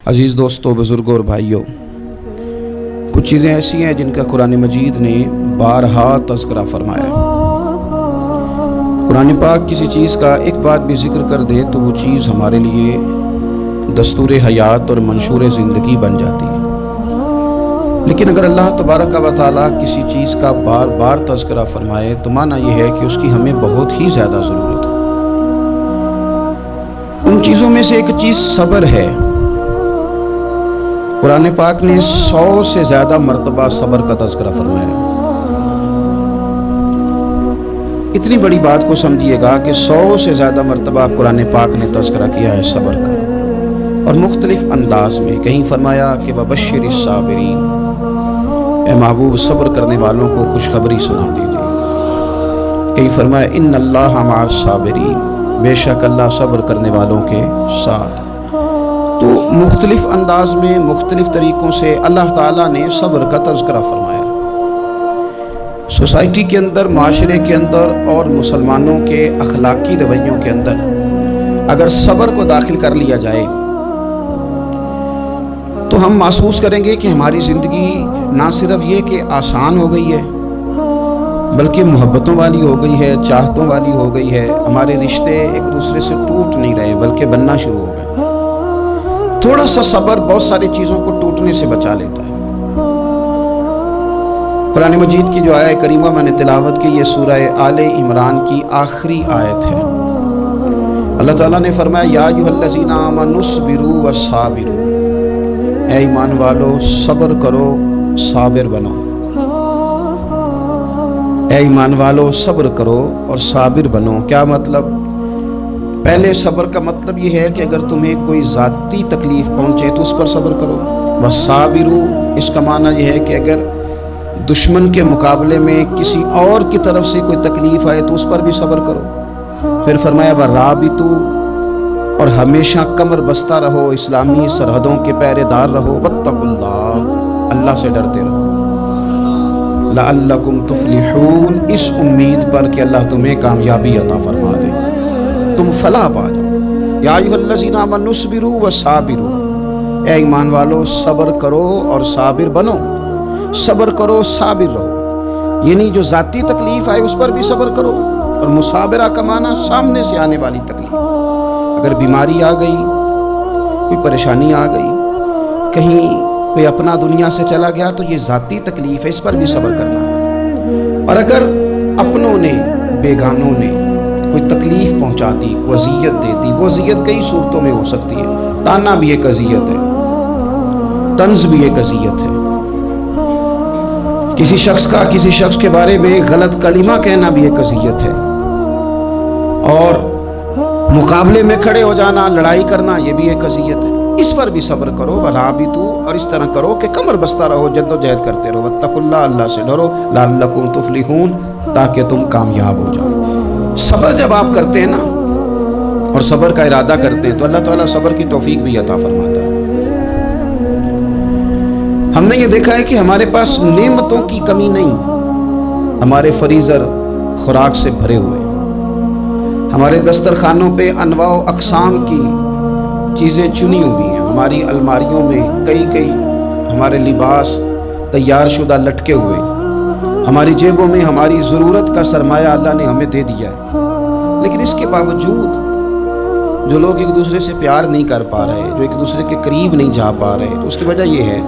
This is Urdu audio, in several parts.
عزیز دوستو، بزرگوں اور بھائیوں، کچھ چیزیں ایسی ہیں جن کا قرآن مجید نے بارہا تذکرہ فرمایا ہے۔ قرآن پاک کسی چیز کا ایک بات بھی ذکر کر دے تو وہ چیز ہمارے لیے دستور حیات اور منشور زندگی بن جاتی ہے۔ لیکن اگر اللہ تبارک و تعالیٰ کسی چیز کا بار بار تذکرہ فرمائے تو معنی یہ ہے کہ اس کی ہمیں بہت ہی زیادہ ضرورت ہے۔ ان چیزوں میں سے ایک چیز صبر ہے۔ قرآن پاک نے 100 سے زیادہ مرتبہ صبر کا تذکرہ فرمایا۔ اتنی بڑی بات کو سمجھیے گا کہ 100 سے زیادہ مرتبہ قرآن پاک نے تذکرہ کیا ہے صبر کا، اور مختلف انداز میں۔ کہیں فرمایا کہ وَبَشِّرِ الصَّابِرِينَ، اے محبوب صبر کرنے والوں کو خوشخبری سنا دیجیے۔ کہیں فرمایا اِنَّ اللَّهَ مَعَ الصَّابِرِينَ، بے شک اللہ صبر کرنے والوں کے ساتھ۔ تو مختلف انداز میں، مختلف طریقوں سے اللہ تعالیٰ نے صبر کا تذکرہ فرمایا۔ سوسائٹی کے اندر، معاشرے کے اندر اور مسلمانوں کے اخلاقی رویوں کے اندر اگر صبر کو داخل کر لیا جائے تو ہم محسوس کریں گے کہ ہماری زندگی نہ صرف یہ کہ آسان ہو گئی ہے بلکہ محبتوں والی ہو گئی ہے، چاہتوں والی ہو گئی ہے۔ ہمارے رشتے ایک دوسرے سے ٹوٹ نہیں رہے بلکہ بننا شروع ہو گئے۔ تھوڑا سا صبر بہت ساری چیزوں کو ٹوٹنے سے بچا لیتا ہے۔ قرآن مجید کی جو آیت کریمہ میں نے تلاوت کی، یہ سورہ آل عمران کی آخری آیت ہے۔ اللہ تعالیٰ نے فرمایا یا ایھا الذین آمنوا اصبروا وصابروا، اے ایمان والو صبر کرو، صابر بنو۔ اے ایمان والو صبر کرو اور صابر بنو۔ کیا مطلب؟ پہلے صبر کا مطلب یہ ہے کہ اگر تمہیں کوئی ذاتی تکلیف پہنچے تو اس پر صبر کرو۔ وصابروا، اس کا معنی یہ ہے کہ اگر دشمن کے مقابلے میں کسی اور کی طرف سے کوئی تکلیف آئے تو اس پر بھی صبر کرو۔ پھر فرمایا ورابطوا، اور ہمیشہ کمر بستہ رہو، اسلامی سرحدوں کے پہرے دار رہو۔ واتقوا اللہ، اللہ سے ڈرتے رہو۔ لعلکم تفلحون، اس امید پر کہ اللہ تمہیں کامیابی عطا فرما دے، تم فلاح پا جاؤ۔ یا ایھا الذین آمنوا اصبروا وصابروا، اے ایمان والو صبر کرو اور صابر بنو۔ صبر کرو، صابر رہو، یعنی جو ذاتی تکلیف آئے اس پر بھی صبر کرو۔ اور مصابرہ کا معنی سامنے سے آنے والی تکلیف، اگر بیماری آ گئی، کوئی پریشانی آ گئی، کہیں کوئی اپنا دنیا سے چلا گیا تو یہ ذاتی تکلیف ہے، اس پر بھی صبر کرنا۔ اور اگر اپنوں نے، بیگانوں نے کوئی تکلیف پہنچا دی، کوئی اذیت دے دی، وہ اذیت کئی صورتوں میں ہو سکتی ہے۔ تانا بھی ایک اذیت ہے، طنز بھی ایک اذیت ہے، کسی شخص کے بارے میں غلط کلمہ کہنا بھی ایک اذیت ہے، اور مقابلے میں کھڑے ہو جانا، لڑائی کرنا، یہ بھی ایک اذیت ہے۔ اس پر بھی صبر کرو۔ ورابطوا، اور اس طرح کرو کہ کمر بستہ رہو، جد و جہد کرتے رہو۔ واتقوا اللہ، اللہ سے ڈرو۔ لعلکم تفلحون، تاکہ تم کامیاب ہو جاؤ۔ صبر جب آپ کرتے ہیں نا اور صبر کا ارادہ کرتے ہیں تو اللہ تعالیٰ صبر کی توفیق بھی عطا فرماتا ہے۔ ہم نے یہ دیکھا ہے کہ ہمارے پاس نعمتوں کی کمی نہیں، ہمارے فریزر خوراک سے بھرے ہوئے، ہمارے دسترخوانوں پہ انواع و اقسام کی چیزیں چنی ہوئی ہیں، ہماری الماریوں میں کئی ہمارے لباس تیار شدہ لٹکے ہوئے، ہماری جیبوں میں ہماری ضرورت کا سرمایہ اللہ نے ہمیں دے دیا ہے۔ لیکن اس کے باوجود جو لوگ ایک دوسرے سے پیار نہیں کر پا رہے، جو ایک دوسرے کے قریب نہیں جا پا رہے، تو اس کی وجہ یہ ہے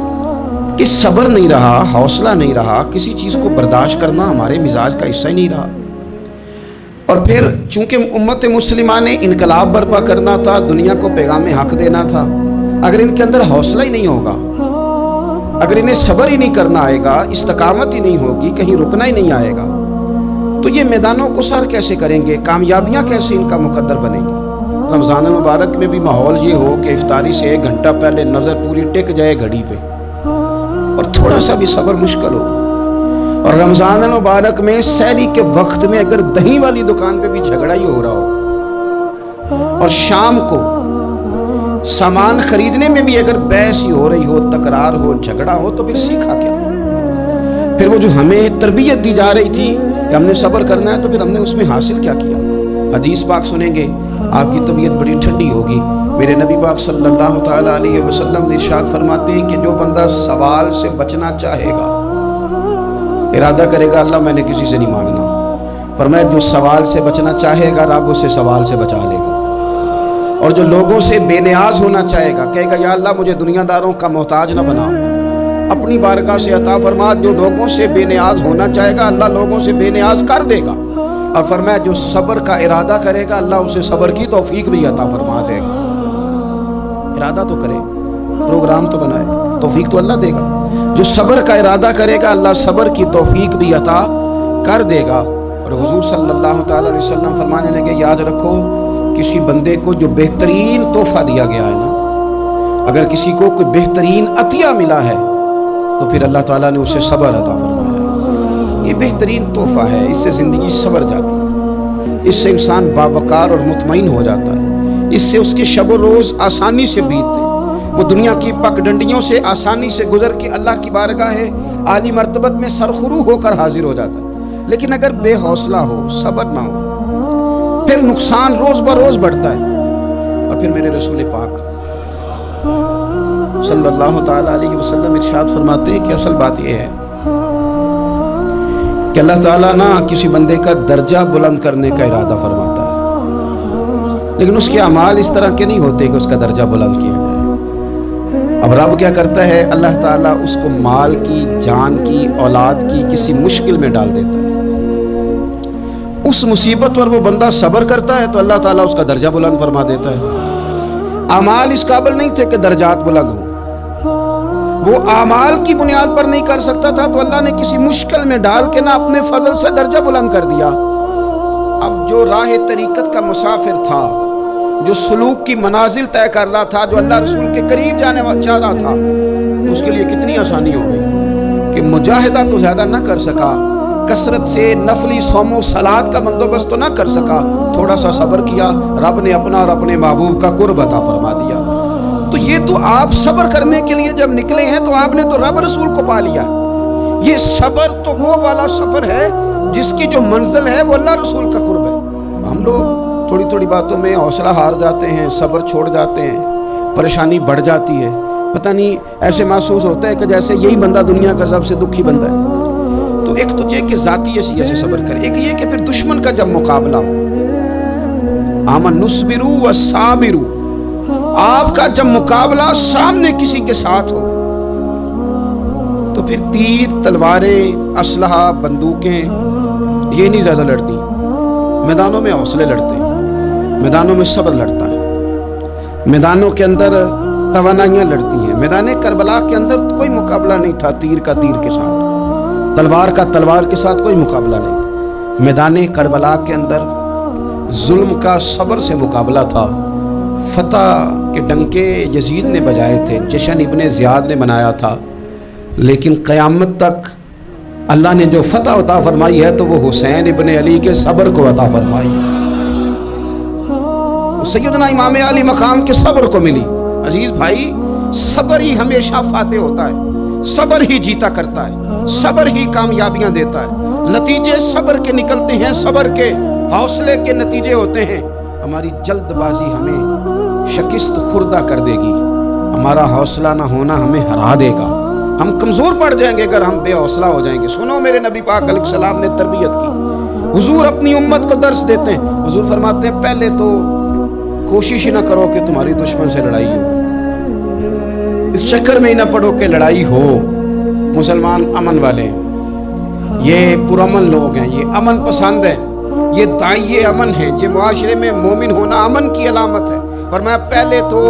کہ صبر نہیں رہا، حوصلہ نہیں رہا، کسی چیز کو برداشت کرنا ہمارے مزاج کا حصہ ہی نہیں رہا۔ اور پھر چونکہ امت مسلمہ نے انقلاب برپا کرنا تھا، دنیا کو پیغام حق دینا تھا، اگر ان کے اندر حوصلہ ہی نہیں ہوگا، اگر انہیں صبر ہی نہیں کرنا آئے گا، استقامت ہی نہیں ہوگی، کہیں رکنا ہی نہیں آئے گا، تو یہ میدانوں کو سر کیسے کریں گے؟ کامیابیاں کیسے ان کا مقدر بنے گی؟ رمضان المبارک میں بھی ماحول یہ ہو کہ افطاری سے 1 گھنٹہ پہلے نظر پوری ٹک جائے گھڑی پہ، اور تھوڑا سا بھی صبر مشکل ہو۔ اور رمضان المبارک میں سحری کے وقت میں اگر دہی والی دکان پہ بھی جھگڑا ہی ہو رہا ہو، اور شام کو سامان خریدنے میں بھی اگر بحث ہی ہو رہی ہو، تکرار ہو، جھگڑا ہو، تو پھر سیکھا کیا؟ پھر وہ جو ہمیں تربیت دی جا رہی تھی کہ ہم نے صبر کرنا ہے، تو پھر ہم نے اس میں حاصل کیا کیا؟ حدیث پاک سنیں گے، آپ کی طبیعت بڑی ٹھنڈی ہوگی، میرے نبی پاک صلی اللہ تعالیٰ علیہ وسلم ارشاد فرماتے ہیں کہ جو بندہ سوال سے بچنا چاہے گا، ارادہ کرے گا اللہ میں نے کسی سے نہیں مانگنا، فرمایا جو سوال سے بچنا چاہے گا رب اسے سوال سے بچا لے گا، اور جو لوگوں سے بے نیاز ہونا چاہے گا کہے گا یا اللہ مجھے دنیا داروں کا محتاج نہ بنا، اپنی بارگاہ سے عطا فرما۔ جو لوگوں سے بے نیاز ہونا چاہے گا اللہ لوگوں سے بے نیاز کر دے گا، اور فرمایا جو صبر کا ارادہ کرے گا اللہ اسے صبر کی توفیق بھی عطا فرما دے گا۔ ارادہ تو کرے، پروگرام تو بنائے، توفیق تو اللہ دے گا۔ جو صبر کا ارادہ کرے گا اللہ صبر کی توفیق بھی عطا کر دے گا۔ اور حضور صلی اللہ تعالیٰ علیہ وسلم فرمانے لگے یاد رکھو کسی بندے کو جو بہترین تحفہ دیا گیا ہے نا، اگر کسی کو کوئی بہترین عطیہ ملا ہے تو پھر اللہ تعالیٰ نے اسے صبر عطا فرمایا۔ یہ بہترین تحفہ ہے، اس سے زندگی صبر جاتی ہے، اس سے انسان باوقار اور مطمئن ہو جاتا ہے، اس سے اس کے شب و روز آسانی سے بیتتے، وہ دنیا کی پک ڈنڈیوں سے آسانی سے گزر کے اللہ کی بارگاہ عالی مرتبت میں سرخرو ہو کر حاضر ہو جاتا ہے۔ لیکن اگر بے حوصلہ ہو، صبر نہ ہو، پھر نقصان روز بروز بڑھتا ہے۔ اور پھر میرے رسول پاک صلی اللہ تعالیٰ علیہ وسلم ارشاد فرماتے ہیں کہ اصل بات یہ ہے کہ اللہ تعالیٰ نہ کسی بندے کا درجہ بلند کرنے کا ارادہ فرماتا ہے، لیکن اس کے اعمال اس طرح کے نہیں ہوتے کہ اس کا درجہ بلند کیا جائے۔ اب رب کیا کرتا ہے، اللہ تعالیٰ اس کو مال کی، جان کی، اولاد کی کسی مشکل میں ڈال دیتا ہے، اس مصیبت پر وہ بندہ صبر کرتا ہے تو اللہ تعالیٰ اس کا درجہ بلند فرما دیتا ہے۔ اعمال اس قابل نہیں تھے کہ درجات بلند ہوں، وہ اعمال کی بنیاد پر نہیں کر سکتا تھا تو اللہ نے کسی مشکل میں ڈال کے نہ اپنے فضل سے درجہ بلند کر دیا۔ اب جو راہ طریقت کا مسافر تھا، جو سلوک کی منازل طے کر رہا تھا، جو اللہ رسول کے قریب جانے چاہ رہا تھا، اس کے لیے کتنی آسانی ہو گئی کہ مجاہدہ تو زیادہ نہ کر سکا، کثرت سے نفلی صوم و صلات کا بندوبست تو نہ کر سکا، تھوڑا سا صبر کیا، رب نے اپنا اور اپنے محبوب کا قرب عطا فرما دیا۔ تو یہ تو آپ صبر کرنے کے لیے جب نکلے ہیں تو آپ نے تو رب رسول کو پا لیا۔ یہ صبر تو وہ والا سفر ہے جس کی جو منزل ہے وہ اللہ رسول کا قرب ہے۔ ہم لوگ تھوڑی تھوڑی باتوں میں حوصلہ ہار جاتے ہیں، صبر چھوڑ جاتے ہیں، پریشانی بڑھ جاتی ہے، پتہ نہیں ایسے محسوس ہوتا ہے کہ جیسے یہی بندہ دنیا کا سب سے دکھی بندہ ہے۔ تو ایک تو یہ کہ ذاتی حیثیت سے صبر کرے، ایک یہ کہ پھر دشمن کا جب مقابلہ ہو، آمن نصبرو و صابرو، آپ کا جب مقابلہ سامنے کسی کے ساتھ ہو تو پھر تیر، تلواریں، اسلحہ، بندوقیں یہ نہیں زیادہ لڑتی، میدانوں میں حوصلے لڑتے ہیں، میدانوں میں صبر لڑتا ہے، میدانوں کے اندر توانائیاں لڑتی ہیں۔ میدان کربلا کے اندر کوئی مقابلہ نہیں تھا تیر کا تیر کے ساتھ، تلوار کا تلوار کے ساتھ کوئی مقابلہ نہیں۔ میدان کربلا کے اندر ظلم کا صبر سے مقابلہ تھا۔ فتح کے ڈنکے یزید نے بجائے تھے، جشن ابن زیاد نے منایا تھا، لیکن قیامت تک اللہ نے جو فتح عطا فرمائی ہے تو وہ حسین ابن علی کے صبر کو عطا فرمائی، سیدنا امام علی مقام کے صبر کو ملی۔ عزیز بھائی، صبر ہی ہمیشہ فاتح ہوتا ہے، صبر ہی جیتا کرتا ہے، صبر ہی کامیابیاں دیتا ہے، نتیجے صبر کے نکلتے ہیں، صبر کے حوصلے کے نتیجے ہوتے ہیں۔ ہماری جلد بازی ہمیں شکست خوردہ کر دے گی، ہمارا حوصلہ نہ ہونا ہمیں ہرا دے گا، ہم کمزور پڑ جائیں گے اگر ہم بے حوصلہ ہو جائیں گے۔ سنو میرے نبی پاک علیہ السلام نے تربیت کی، حضور اپنی امت کو درس دیتے ہیں، حضور فرماتے ہیں پہلے تو کوشش ہی نہ کرو کہ تمہاری دشمن سے لڑائی ہو، اس چکر میں ہی نہ پڑو کہ لڑائی ہو۔ مسلمان امن والے ہیں، یہ پرامن لوگ ہیں، یہ امن پسند ہیں، یہ داعیے امن ہیں، یہ معاشرے میں مومن ہونا امن کی علامت ہے۔ فرمایا پہلے تو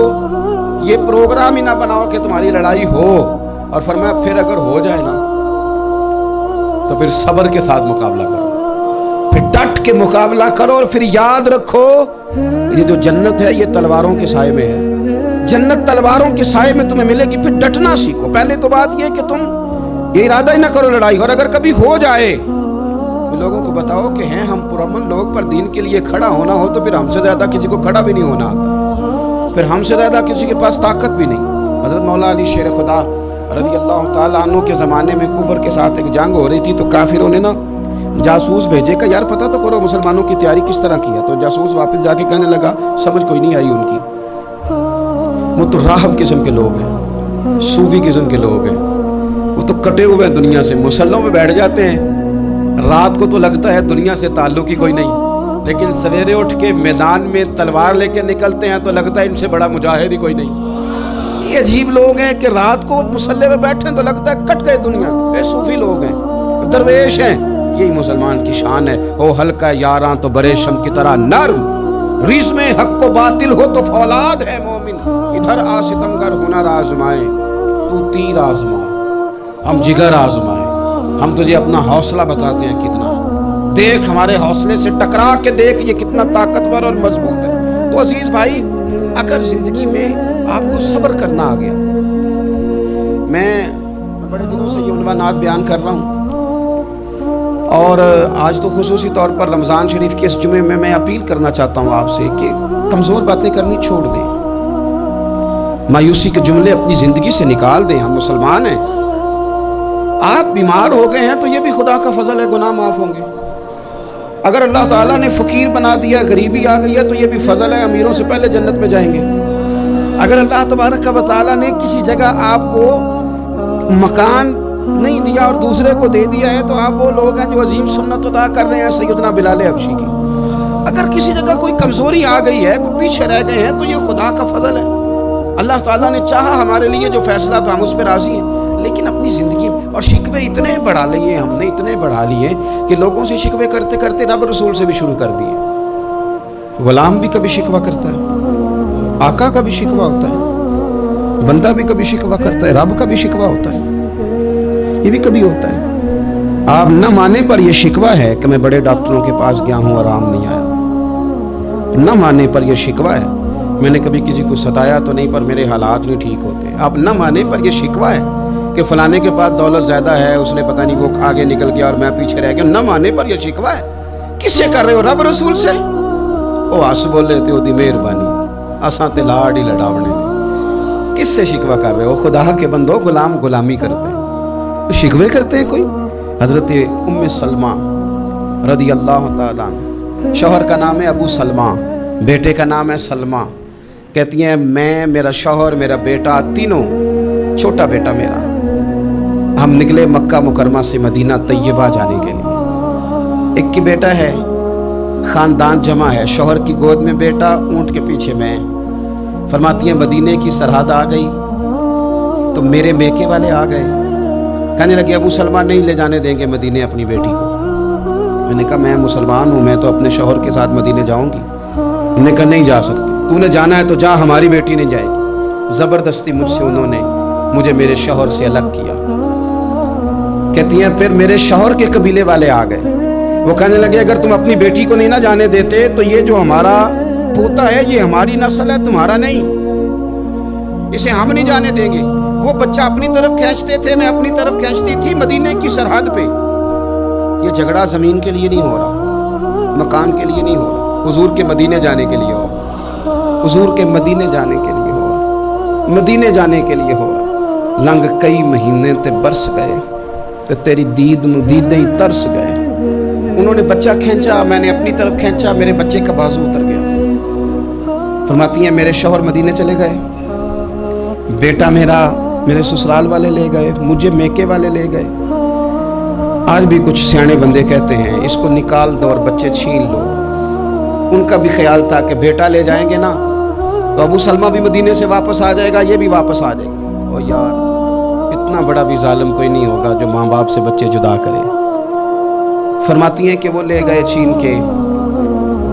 یہ پروگرام ہی نہ بناؤ کہ تمہاری لڑائی ہو، اور فرمایا پھر اگر ہو جائے نا تو پھر صبر کے ساتھ مقابلہ کرو، پھر ڈٹ کے مقابلہ کرو، اور پھر یاد رکھو یہ جو جنت ہے یہ تلواروں کے سائے میں ہے، جنت تلواروں کے سائے میں تمہیں ملے گی۔ پھر ڈٹنا سیکھو۔ پہلے تو بات یہ کہ تم یہ ارادہ ہی نہ کرو لڑائی، اور اگر کبھی ہو جائے لوگوں کو بتاؤ کہ ہیں ہم پرامن لوگ، پر دین کے لیے کھڑا ہونا ہو تو پھر ہم سے زیادہ کسی کو کھڑا بھی نہیں ہونا آتا، پھر ہم سے زیادہ کسی کے پاس طاقت بھی نہیں۔ حضرت مولا علی شیر خدا رضی اللہ تعالیٰ عنہ کے زمانے میں کفر کے ساتھ ایک جنگ ہو رہی تھی، تو کافروں نے نا جاسوس بھیجے کہ یار پتہ تو کرو مسلمانوں کی تیاری کس طرح کی ہے۔ تو جاسوس واپس جا کے کہنے لگا سمجھ کوئی نہیں آئی ان کی، وہ تو راہب قسم کے لوگ ہیں, صوفی قسم کے لوگ ہیں, وہ تو کٹے ہوئے ہیں دنیا سے, مصلوں پہ بیٹھ جاتے ہیں, رات کو تو لگتا ہے دنیا سے تعلق ہی کوئی نہیں, لیکن سویرے اٹھ کے میدان میں تلوار لے کے نکلتے ہیں تو لگتا ہے ان سے بڑا مجاہد ہی کوئی نہیں. یہ عجیب لوگ ہیں کہ رات کو مصلے پہ بیٹھے تو لگتا ہے کٹ گئے دنیا. یہ صوفی لوگ ہیں, درویش ہیں. یہی مسلمان کی شان ہے. او ہلکا یاراں تو برے شم کی طرح نرم, ریس میں حق و باطل ہو تو فولاد ہے مومن. ادھر آ ستمگر ہنر آزمائے, تو تیر آزما ہم جگر آزمائے. ہم تجھے اپنا حوصلہ بتاتے ہیں کتنا, دیکھ ہمارے حوصلے سے ٹکرا کے دیکھ یہ کتنا طاقتور اور مضبوط ہے. تو عزیز بھائی, اگر زندگی میں آپ کو صبر کرنا آ گیا, میں بڑے دنوں سے یہ عنوانات بیان کر رہا ہوں, اور آج تو خصوصی طور پر رمضان شریف کے اس جمعے میں میں اپیل کرنا چاہتا ہوں آپ سے کہ کمزور باتیں کرنی چھوڑ دیں, مایوسی کے جملے اپنی زندگی سے نکال دیں. ہم مسلمان ہیں. آپ بیمار ہو گئے ہیں تو یہ بھی خدا کا فضل ہے, گناہ معاف ہوں گے. اگر اللہ تعالیٰ نے فقیر بنا دیا, غریبی آ گئی ہے تو یہ بھی فضل ہے, امیروں سے پہلے جنت میں جائیں گے. اگر اللہ تبارک و تعالیٰ نے کسی جگہ آپ کو مکان نہیں دیا اور دوسرے کو دے دیا ہے تو آپ وہ لوگ ہیں جو عظیم سنت ادا کر رہے ہیں سیدنا بلال حبشی کی. اگر کسی جگہ کوئی کمزوری آ گئی ہے, کوئی پیچھے رہ گئے ہیں تو یہ خدا کا فضل ہے. اللہ تعالیٰ نے چاہا ہمارے لیے جو فیصلہ تو ہم اس پہ راضی ہیں, لیکن اپنی زندگی اور شکوے اتنے بڑھا لیے, ہم نے اتنے بڑھا لیے کہ لوگوں سے شکوے کرتے کرتے رب رسول سے بھی شروع کر دیے. غلام بھی کبھی شکوہ کرتا ہے, آقا کا بھی شکوہ ہوتا ہے, بندہ بھی کبھی شکوہ کرتا ہے, رب کا بھی شکوہ ہوتا ہے, یہ بھی کبھی ہوتا ہے. آپ نہ مانے پر یہ شکوہ ہے کہ میں بڑے ڈاکٹروں کے پاس گیا ہوں اور آرام نہیں آیا. نہ مانے پر یہ شکوہ ہے میں نے کبھی کسی کو ستایا تو نہیں پر میرے حالات نہیں ٹھیک ہوتے. آپ نہ مانے پر یہ شکوہ ہے کہ فلانے کے پاس دولت زیادہ ہے, اس نے پتہ نہیں وہ آگے نکل گیا اور میں پیچھے رہ گیا. نہ مانے پر یہ شکوہ ہے. کس سے کر رہے ہو؟ رب رسول سے. او آس بولے تے دی مہربانی اساں تے لاڑ ہی لڑاونے. کس سے شکوہ کر رہے ہو؟ خدا کے بندو, غلام غلامی کرتے ہیں, شکوے کرتے ہیں کوئی. حضرت ام سلمہ رضی اللہ تعالیٰ عنہ, شوہر کا نام ہے ابو سلمہ, بیٹے کا نام ہے سلمہ. کہتی ہیں میں, میرا شوہر, میرا بیٹا, تینوں, چھوٹا بیٹا میرا, ہم نکلے مکہ مکرمہ سے مدینہ طیبہ جانے کے لیے. ایک کی بیٹا ہے, خاندان جمع ہے, شوہر کی گود میں بیٹا, اونٹ کے پیچھے میں. فرماتی ہیں مدینے کی سرحد آ گئی تو میرے میکے والے آ گئے. کہنے لگے ابو سلمہ نہیں لے جانے دیں گے مدینے اپنی بیٹی کو. میں نے کہا میں مسلمان ہوں, میں تو اپنے شوہر کے ساتھ مدینے جاؤں گی. انہوں نے کہا نہیں جا سکتی, تو نے جانا ہے تو جا, ہماری بیٹی نہیں جائے گی. زبردستی مجھ سے انہوں نے مجھے میرے شوہر سے الگ کیا. کہتی ہیں پھر میرے شوہر کے قبیلے والے آ گئے. وہ کہنے لگے اگر تم اپنی بیٹی کو نہیں نہ جانے دیتے تو یہ جو ہمارا پوتا ہے یہ ہماری نسل ہے, تمہارا نہیں, اسے ہم نہیں جانے دیں گے. وہ بچہ اپنی طرف کھینچتے تھے, میں اپنی طرف کھینچتی تھی. مدینے کی سرحد پہ یہ جھگڑا زمین کے لیے نہیں ہو رہا, مکان کے لیے نہیں ہو رہا, حضور کے مدینے جانے کے لیے ہو رہا, حضور کے مدینے جانے کے لیے ہو رہا, مدینے جانے کے لیے ہو رہا. لنگ کئی مہینے تے برس گئے تے تیری دید نو دیدے ہی ترس گئے. انہوں نے بچہ کھینچا, میں نے اپنی طرف کھینچا, میرے بچے کا بازو اتر گیا. فرماتی ہیں میرے شوہر مدینے چلے گئے, بیٹا میرا میرے سسرال والے لے گئے, مجھے میکے والے لے گئے. آج بھی کچھ سیانے بندے کہتے ہیں اس کو نکال دو اور بچے چھین لو. ان کا بھی خیال تھا کہ بیٹا لے جائیں گے نا تو ابو سلمہ بھی مدینے سے واپس آ جائے گا, یہ بھی واپس آ جائے گا. اور یار اتنا بڑا بھی ظالم کوئی نہیں ہوگا جو ماں باپ سے بچے جدا کرے. فرماتی ہیں کہ وہ لے گئے چھین کے,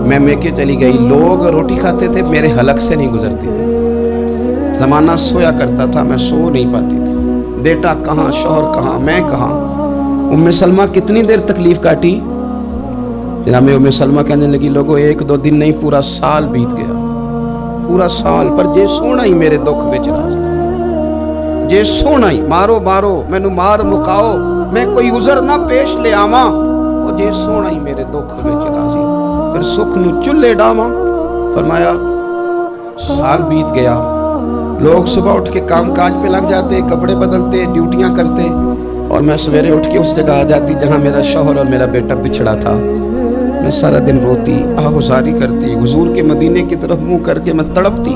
میں میکے چلی گئی. لوگ روٹی کھاتے تھے, میرے حلق سے نہیں گزرتی تھی. زمانہ سویا کرتا تھا, میں سو نہیں پاتی تھی. بیٹا کہاں, شوہر کہاں, میں کہاں. ام سلمہ کتنی دیر تکلیف کاٹی. جناب ام سلمہ کہنے لگی لوگوں 1-2 دن نہیں پورا سال بیت گیا, پورا سال. پر جے سونا ہی میرے دکھ وچ راضی, جے سونا ہی مارو مارو مینوں مار مکاؤ, میں کوئی عذر نہ پیش لے آواں, او جے سونا ہی میرے دکھ وچ راضی, پھر سکھ نو چلے ڈاواں. فرمایا سال بیت گیا. لوگ صبح اٹھ کے کام کاج پہ لگ جاتے, کپڑے بدلتے, ڈیوٹیاں کرتے, اور میں سویرے اٹھ کے اس جگہ آ جاتی جہاں میرا شوہر اور میرا بیٹا بچھڑا تھا. میں سارا دن روتی, آہوزاری کرتی, حضور کے مدینے کی طرف منہ کر کے میں تڑپتی.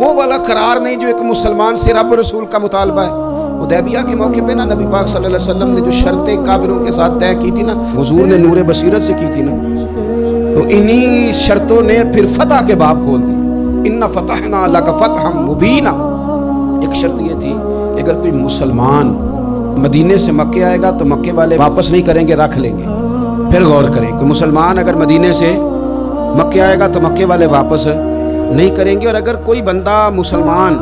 وہ والا قرار نہیں جو ایک مسلمان سے رب رسول کا مطالبہ ہے۔ حدیبیہ کے موقع پہ نا نبی پاک صلی اللہ علیہ وسلم نے جو شرطیں کافروں کے ساتھ طے کی تھی نا، حضور نے نور بصیرت سے کی تھی نا، تو انہی شرطوں نے پھر فتح کے باب کھول دی۔ ان فتحنا لک فتحا مبینا۔ ایک شرط یہ تھی کہ اگر کوئی مسلمان مدینے سے مکے آئے گا تو مکے والے واپس نہیں کریں گے، رکھ لیں گے۔ پھر غور کریں کہ مسلمان اگر مدینے سے مکے آئے گا تو مکے والے واپس نہیں کریں گے، اور اگر کوئی بندہ مسلمان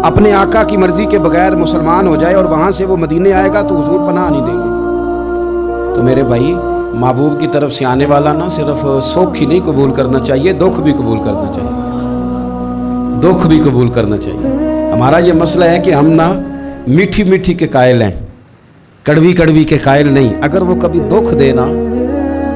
اپنے آقا کی مرضی کے بغیر مسلمان ہو جائے اور وہاں سے وہ مدینے آئے گا تو حضور پناہ نہیں دیں گے۔ تو میرے بھائی، محبوب کی طرف سے آنے والا نہ صرف سوکھ ہی نہیں قبول کرنا چاہیے، دکھ بھی قبول کرنا چاہیے، دکھ بھی قبول کرنا چاہیے۔ ہمارا یہ مسئلہ ہے کہ ہم نہ میٹھی میٹھی کے قائل ہیں، کڑوی کڑوی کے قائل نہیں۔ اگر وہ کبھی دکھ دے نا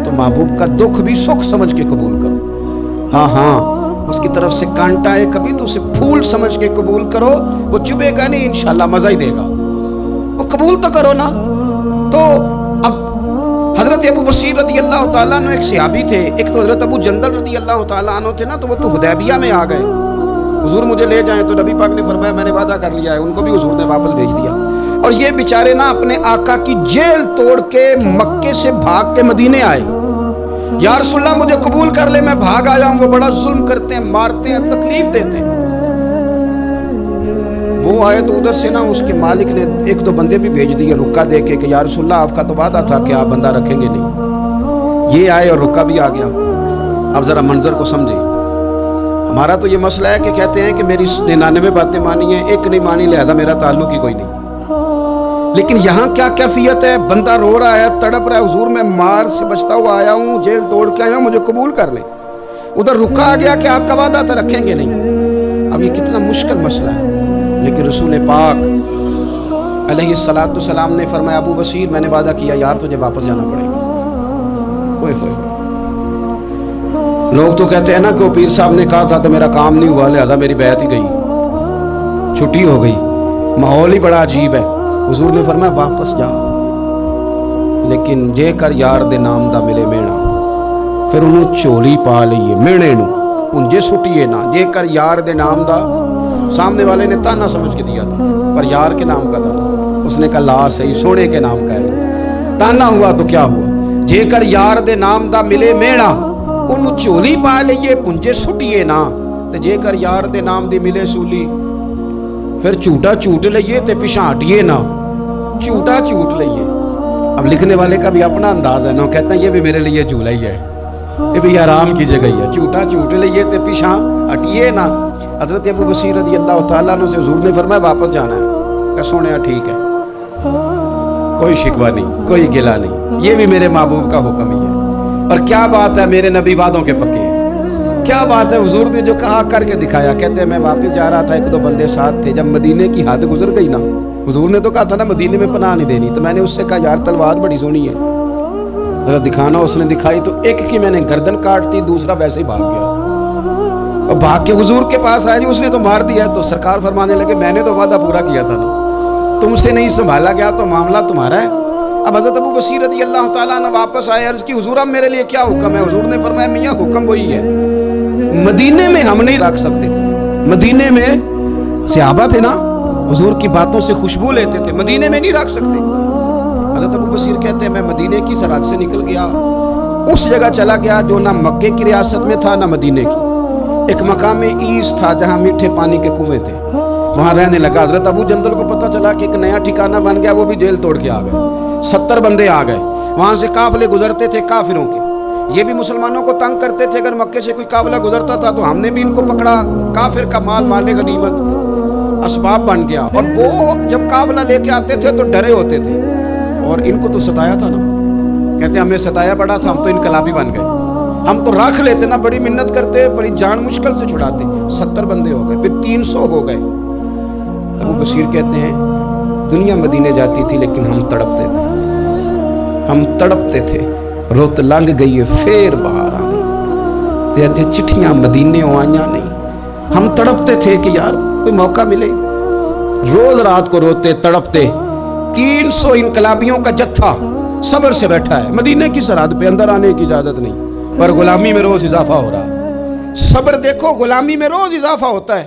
تو محبوب کا دکھ بھی سکھ سمجھ کے قبول کرو۔ ہاں، اس کی طرف سے کانٹا ہے کبھی تو اسے پھول سمجھ کے قبول کرو، وہ چبھے گا نہیں، انشاءاللہ مزہ ہی دے گا، وہ قبول تو کرو نا۔ تو اب حضرت ابو بصیر رضی اللہ تعالیٰ عنہ ایک صحابی تھے، ایک تو حضرت ابو جندل رضی اللہ تعالیٰ عنہ تھے نا، تو وہ تو حدیبیہ میں آ گئے، حضور مجھے لے جائیں، تو نبی پاک نے فرمایا میں نے وعدہ کر لیا ہے، ان کو بھی حضور نے واپس بھیج دیا۔ اور یہ بیچارے نا اپنے آقا کی جیل توڑ کے مکے سے بھاگ کے مدینے آئے۔ یا رسول اللہ مجھے قبول کر لے، میں بھاگ آیا ہوں، وہ بڑا ظلم کرتے ہیں، مارتے ہیں، تکلیف دیتے ہیں۔ وہ آئے تو ادھر سے نا اس کے مالک نے ایک دو بندے بھی بھیج دیے رکا دے کے کہ یا رسول اللہ آپ کا تو وعدہ تھا کہ آپ بندہ رکھیں گے نہیں۔ یہ آئے اور رکا بھی آ گیا۔ اب ذرا منظر کو سمجھیں۔ ہمارا تو یہ مسئلہ ہے کہ کہتے ہیں کہ میری 99 باتیں مانی ہیں، ایک نہیں مانی، لہذا میرا تعلق ہی کوئی نہیں۔ لیکن یہاں کیا کیفیت ہے؟ بندہ رو رہا ہے، تڑپ رہا ہے، حضور میں مار سے بچتا ہوا آیا ہوں، جیل توڑ کے آیا ہوں، مجھے قبول کر لیں۔ ادھر رکا آ گیا کہ آپ کا وعدہ تھا رکھیں گے نہیں۔ اب یہ کتنا مشکل مسئلہ ہے، لیکن رسول پاک علیہ السلام نے فرمایا ابو بصیر میں نے وعدہ کیا یار تجھے واپس جانا پڑے گا۔ ہوئے ہوئے لوگ تو کہتے ہیں نا کہ وہ پیر صاحب نے کہا تھا تو میرا کام نہیں ہوا، لہذا میری بیعت ہی گئی، چھٹی ہو گئی، ماحول ہی بڑا عجیب ہے۔ حضور نے فرمایا واپس جا، لیکن جے کر یار دے نام دا ملے مینا، پھر انہوں چولی پا لئیے مینے نو انجے سٹیے نا۔ جے کر یار دے نام دا، سامنے والے نے تانا سمجھ کے دیا تھا پر یار کے نام کا تھا، اس نے کہا لا صحیح سونے کے نام کا ہے، تانا ہوا تو کیا ہوا۔ جے کر یار دے نام دا ملے مینا، انہوں چولی پا لئیے پنجے سٹیے نا، جے کر یار دے نام دی ملے سولی، پھر چوٹا چوٹ لئیے تے پیچھے ہٹیے نا، چوٹا چوٹ لئیے۔ اب لکھنے والے کا بھی اپنا انداز ہے نا، کہتا ہے یہ بھی میرے لیے جھولا ہی ہے، یہ بھی آرام کی جگہ ہی ہے، چوٹا چوٹ لئیے تے پیچھے ہٹیے نا۔ حضرت ابو بصیر رضی اللہ تعالیٰ عنہ سے حضور نے فرمایا واپس جانا ہے، کہ سونے ٹھیک ہے، کوئی شکوہ نہیں، کوئی گلہ نہیں، یہ بھی میرے محبوب کا حکم ہی ہے۔ اور کیا بات ہے، میرے نبی وعدوں کے پکے ہیں، کیا بات ہے، حضور نے جو کہا کر کے دکھایا۔ کہتے ہیں میں واپس جا رہا تھا، ایک دو بندے ساتھ تھے، جب مدینے کی حد گزر گئی نا، حضور نے تو کہا تھا نا مدینے میں پناہ نہیں دینی، تو میں نے اس سے کہا یار تلوار بڑی سونی ہے، ذرا دکھانا۔ اس نے دکھائی تو ایک کی میں نے گردن کاٹ دی، دوسرا ویسے ہی بھاگ گیا، اور بھاگ کے حضور کے پاس آیا، اس نے تو مار دیا۔ تو سرکار فرمانے لگے میں نے تو وعدہ پورا کیا تھا نا، تم سے نہیں سنبھالا گیا تو معاملہ تمہارا ہے۔ اب حضرت ابو بصیر رضی اللہ تعالیٰ عنہ واپس آئے، عرض کی حضور اب میرے لیے کیا حکم ہے؟ حضور نے فرمایا میاں حکم وہی ہے، مدینے میں ہم نہیں رکھ سکتے تھے، مدینے میں صحابہ تھے نا، حضور کی باتوں سے خوشبو لیتے تھے، مدینے میں نہیں رکھ سکتے۔ حضرت ابو بصیر کہتے ہیں میں مدینے کی سرحد سے نکل گیا، اس جگہ چلا گیا جو نہ مکے کی ریاست میں تھا نہ مدینے کی، ایک مقام ایس تھا جہاں میٹھے پانی کے کنویں تھے، وہاں رہنے لگا۔ حضرت ابو جندل کو پتہ چلا کہ ایک نیا ٹھکانہ بن گیا، وہ بھی جیل توڑ کے آ گئے، 70 بندے آ گئے، وہاں سے قافلے گزرتے تھے کافروں کے، یہ بھی مسلمانوں کو تنگ کرتے تھے، اگر مکے سے کوئی قافلہ گزرتا تھا تو ہم نے بھی ان کو پکڑا، کافر کا مال مال غنیمت اسباب بن گیا۔ اور وہ جب قافلہ لے کے آتے تھے تو ڈرے ہوتے تھے، اور ان کو تو ستایا تھا نا، کہتے ہیں ہمیں ستایا پڑا تھا، ہم تو انقلابی بن گئے، ہم تو رکھ لیتے نا، بڑی منت کرتے، بڑی جان مشکل سے چھڑاتے، 70 بندے ہو گئے، پھر 300 ہو گئے۔ ابو بصیر کہتے ہیں دنیا مدینے جاتی تھی لیکن ہم تڑپتے تھے، ہم تڑپتے تھے، روت لنگ گئی ہے پھر باہر آ گئی، تے چٹھیاں مدینے آئیاں نہیں، ہم تڑپتے تھے کہ یار کوئی موقع ملے، روز رات کو روتے تڑپتے۔ 300 انقلابیوں کا جتھا صبر سے بیٹھا ہے مدینے کی سرحد پہ، اندر آنے کی اجازت نہیں، پر غلامی میں روز اضافہ ہو رہا ہے۔ صبر دیکھو، غلامی میں روز اضافہ ہوتا ہے،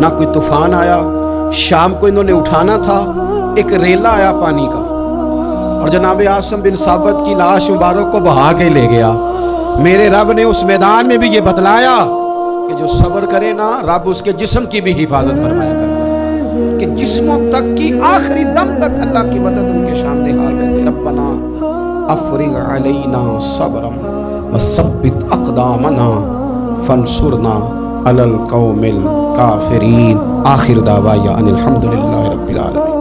نہ کوئی طوفان آیا. شام کو انہوں نے اٹھانا تھا, ایک ریلا آیا پانی کا اور جناب عاصم بن ثابت کی لاش مبارک کو بہا کے لے گیا. میرے رب نے اس میدان میں بھی یہ بتلایا کہ جو صبر کرے نا, رب اس کے جسم کی بھی حفاظت فرمایا کرتا ہے, کہ جسموں تک کی آخری دم تک اللہ کی مدد ان کے سامنے حال رہتی. ربنا افرغ علینا صبرا وثبت اقدامنا فانصرنا علی القوم الکافرین. آخر دعوایا ان الحمدللہ رب العالمین.